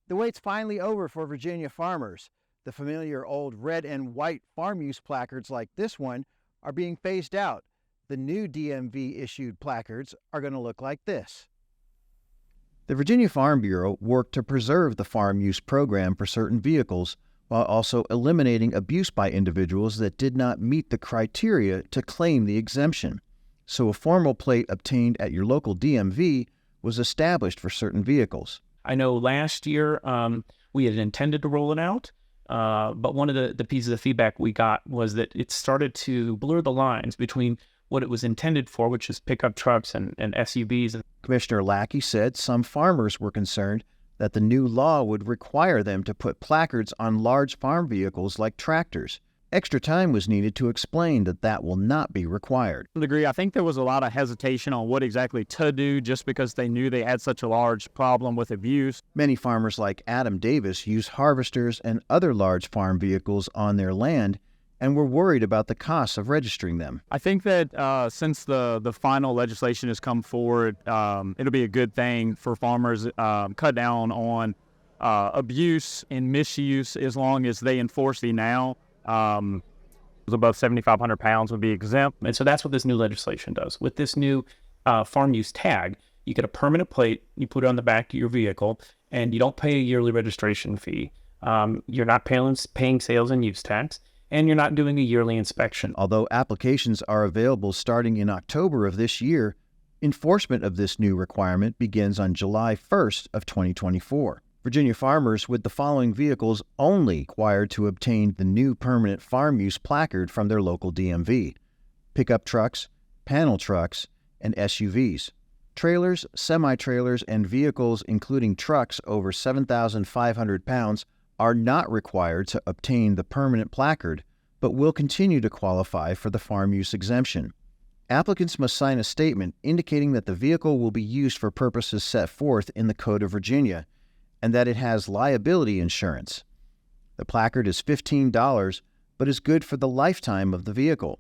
The wait's finally over for Virginia farmers. The familiar old red and white farm use placards like this one are being phased out. The new DMV issued placards are going to look like this. The Virginia Farm Bureau worked to preserve the farm use program for certain vehicles while also eliminating abuse by individuals that did not meet the criteria to claim the exemption. So a formal plate obtained at your local DMV was established for certain vehicles. I know last year we had intended to roll it out, but one of the pieces of feedback we got was that it started to blur the lines between what it was intended for, which is pickup trucks and SUVs. Commissioner Lackey said some farmers were concerned that the new law would require them to put placards on large farm vehicles like tractors. Extra time was needed to explain that that will not be required. To a degree, I think there was a lot of hesitation on what exactly to do just because they knew they had such a large problem with abuse. Many farmers like Adam Davis use harvesters and other large farm vehicles on their land and were worried about the costs of registering them. I think that since the final legislation has come forward, it'll be a good thing for farmers, cut down on abuse and misuse as long as they enforce the now. Above 7,500 pounds would be exempt. And so that's what this new legislation does. With this new farm use tag, you get a permanent plate, you put it on the back of your vehicle, and you don't pay a yearly registration fee. You're not paying sales and use tax, and you're not doing a yearly inspection. Although applications are available starting in October of this year, enforcement of this new requirement begins on July 1st of 2024. Virginia farmers with the following vehicles only required to obtain the new permanent farm use placard from their local DMV: pickup trucks, panel trucks, and SUVs. Trailers, semi-trailers, and vehicles including trucks over 7,500 pounds are not required to obtain the permanent placard, but will continue to qualify for the farm use exemption. Applicants must sign a statement indicating that the vehicle will be used for purposes set forth in the Code of Virginia and that it has liability insurance. The placard is $15, but is good for the lifetime of the vehicle.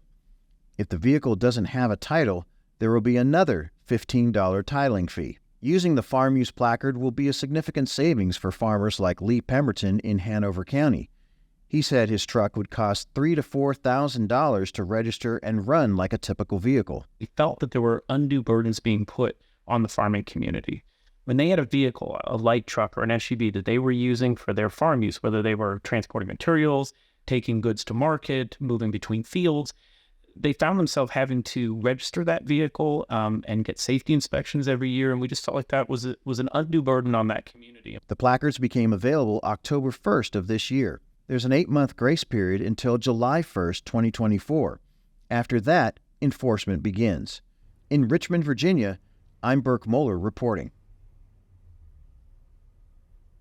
If the vehicle doesn't have a title, there will be another $15 titling fee. Using the farm use placard will be a significant savings for farmers like Lee Pemberton in Hanover County. He said his truck would cost $3,000 to $4,000 to register and run like a typical vehicle. We felt that there were undue burdens being put on the farming community. When they had a vehicle, a light truck or an SUV that they were using for their farm use, whether they were transporting materials, taking goods to market, moving between fields, they found themselves having to register that vehicle and get safety inspections every year, and we just felt like that was an undue burden on that community. The placards became available October 1st of this year. There's an 8-month grace period until July 1st, 2024. After that, enforcement begins. In Richmond, Virginia, I'm Burke Moeller reporting.